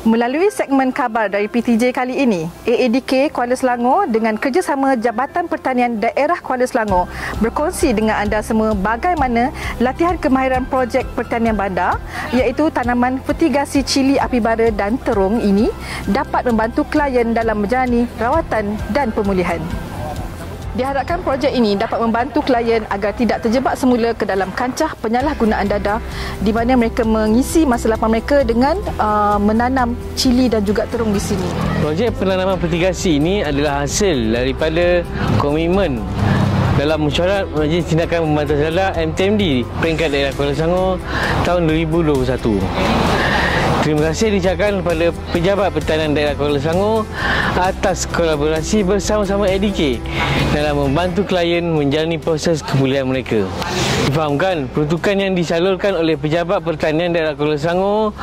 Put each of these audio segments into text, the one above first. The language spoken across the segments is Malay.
Melalui segmen khabar dari PTJ kali ini, AADK Kuala Selangor dengan kerjasama Jabatan Pertanian Daerah Kuala Selangor berkongsi dengan anda semua bagaimana latihan kemahiran projek pertanian bandar iaitu tanaman fertigasi cili api bara dan terung ini dapat membantu klien dalam menjalani rawatan dan pemulihan. Diharapkan projek ini dapat membantu klien agar tidak terjebak semula ke dalam kancah penyalahgunaan dadah di mana mereka mengisi masa lapang mereka dengan menanam cili dan juga terung di sini. Projek penanaman fertigasi ini adalah hasil daripada komitmen dalam mesyuarat Majlis Tindakan Pemberantasan Dadah MTMD peringkat daerah Kuala Selangor tahun 2021. Terima kasih diucapkan kepada Pejabat Pertanian Daerah Kuala Selangor atas kolaborasi bersama-sama AADK dalam membantu klien menjalani proses kemuliaan mereka. Difahamkan, peruntukan yang disalurkan oleh Pejabat Pertanian Daerah Kuala Selangor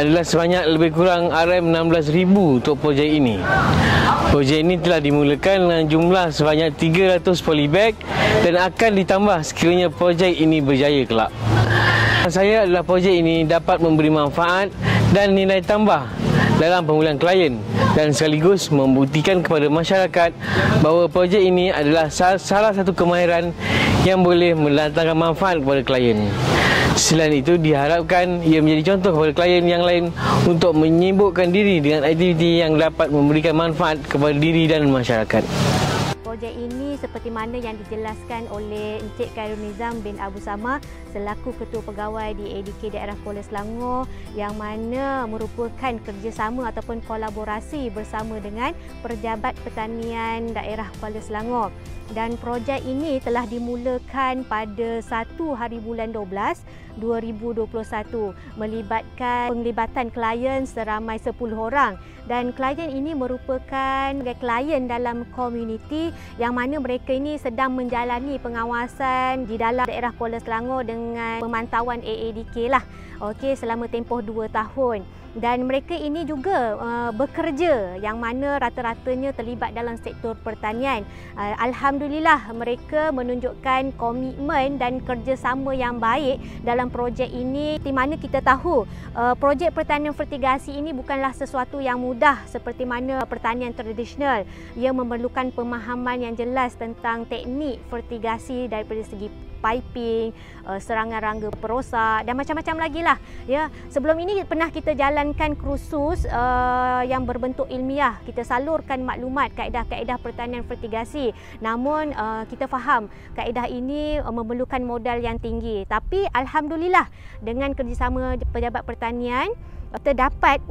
adalah sebanyak lebih kurang RM16,000 untuk projek ini. Projek ini telah dimulakan dengan jumlah sebanyak 300 polybag dan akan ditambah sekiranya projek ini berjaya kelak. Saya adalah projek ini dapat memberi manfaat dan nilai tambah dalam pemulihan klien dan sekaligus membuktikan kepada masyarakat bahawa projek ini adalah salah satu kemahiran yang boleh mendatangkan manfaat kepada klien. Selain itu, diharapkan ia menjadi contoh kepada klien yang lain untuk menyibukkan diri dengan aktiviti yang dapat memberikan manfaat kepada diri dan masyarakat. Projek ini seperti mana yang dijelaskan oleh Encik Khairul Nizam bin Abu Samah selaku Ketua Pegawai di AADK Daerah Kuala Selangor yang mana merupakan kerjasama ataupun kolaborasi bersama dengan Pejabat Pertanian Daerah Kuala Selangor. Dan projek ini telah dimulakan pada 1 hari bulan 12, 2021 melibatkan penglibatan klien seramai 10 orang. Dan klien ini merupakan klien dalam komuniti yang mana mereka ini sedang menjalani pengawasan di dalam daerah Kuala Selangor dengan pemantauan AADK lah. Okey, selama tempoh 2 tahun. Dan mereka ini juga bekerja yang mana rata-ratanya terlibat dalam sektor pertanian. Alhamdulillah mereka menunjukkan komitmen dan kerjasama yang baik dalam projek ini. Di mana kita tahu projek pertanian fertigasi ini bukanlah sesuatu yang mudah seperti mana pertanian tradisional. Ia memerlukan pemahaman yang jelas tentang teknik fertigasi daripada segi piping, serangan rangga perosak dan macam-macam lagi lah. Ya, sebelum ini pernah kita jalankan kursus yang berbentuk ilmiah. Kita salurkan maklumat kaedah-kaedah pertanian fertigasi. Namun kita faham kaedah ini memerlukan modal yang tinggi. Tapi alhamdulillah dengan kerjasama Pejabat Pertanian kita dapat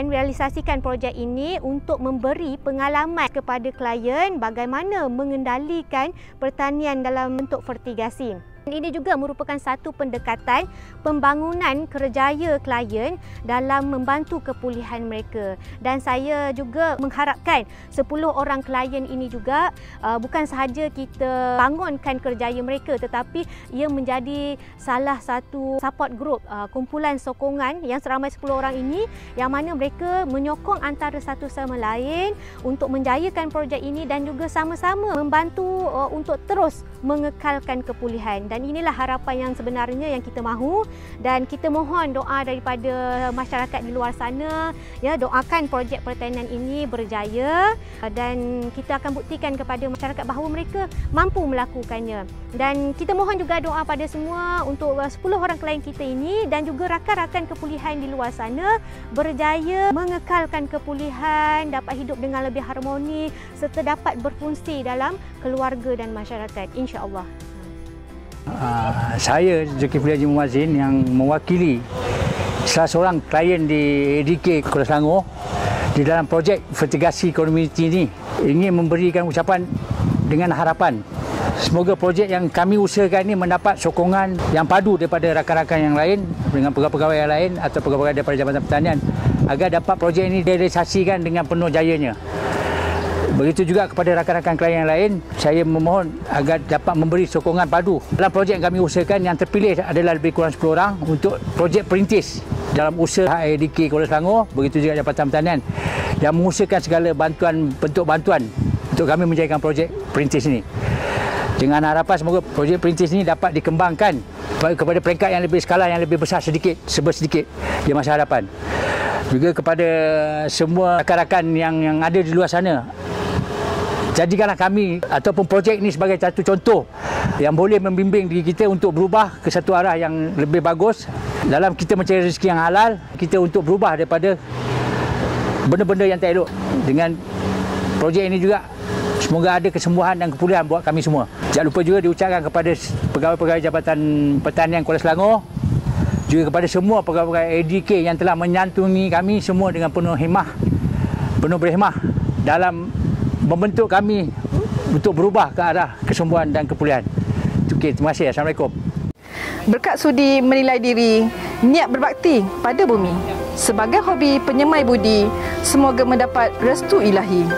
realisasikan projek ini untuk memberi pengalaman kepada klien bagaimana mengendalikan pertanian dalam bentuk fertigasi. Ini juga merupakan satu pendekatan pembangunan kerjaya klien dalam membantu kepulihan mereka. Dan saya juga mengharapkan 10 orang klien ini juga bukan sahaja kita bangunkan kerjaya mereka tetapi ia menjadi salah satu support group, kumpulan sokongan yang seramai 10 orang ini yang mana mereka menyokong antara satu sama lain untuk menjayakan projek ini dan juga sama-sama membantu untuk terus mengekalkan kepulihan. Dan inilah harapan yang sebenarnya yang kita mahu dan kita mohon doa daripada masyarakat di luar sana, ya, doakan projek pertanian ini berjaya dan kita akan buktikan kepada masyarakat bahawa mereka mampu melakukannya. Dan kita mohon juga doa pada semua untuk 10 orang klien kita ini dan juga rakan-rakan kepulihan di luar sana berjaya mengekalkan kepulihan, dapat hidup dengan lebih harmoni serta dapat berfungsi dalam keluarga dan masyarakat, insya-Allah. Saya Zulkifli Haji Muazzin yang mewakili salah seorang klien di AADK Kuala Selangor di dalam projek fertigasi komuniti ini ingin memberikan ucapan dengan harapan semoga projek yang kami usahakan ini mendapat sokongan yang padu daripada rakan-rakan yang lain dengan pegawai-pegawai yang lain atau pegawai daripada Jabatan Pertanian agar dapat projek ini direalisasikan dengan penuh jayanya. Begitu juga kepada rakan-rakan klien yang lain, saya memohon agar dapat memberi sokongan padu. Dalam projek yang kami usahakan, yang terpilih adalah lebih kurang 10 orang untuk projek perintis dalam usaha AADK Kuala Selangor, begitu juga Jabatan Pertanian yang mengusahakan segala bentuk bantuan untuk kami menjayakan projek perintis ini. Dengan harapan semoga projek perintis ini dapat dikembangkan kepada peringkat yang lebih skala yang lebih besar sedikit di masa hadapan. Juga kepada semua rakan-rakan yang ada di luar sana, jadikanlah kami ataupun projek ini sebagai satu contoh yang boleh membimbing diri kita untuk berubah ke satu arah yang lebih bagus dalam kita mencari rezeki yang halal, kita untuk berubah daripada benda-benda yang tak elok. Dengan projek ini juga semoga ada kesembuhan dan kepulihan buat kami semua. Jangan lupa juga diucapkan kepada pegawai-pegawai Jabatan Pertanian Kuala Selangor, juga kepada semua pegawai ADK yang telah menyantuni kami semua dengan penuh berhemah dalam membentuk kami untuk berubah ke arah kesembuhan dan kepulihan. Okey, terima kasih. Assalamualaikum. Berkat sudi menilai diri, niat berbakti pada bumi, sebagai hobi penyemai budi, semoga mendapat restu ilahi.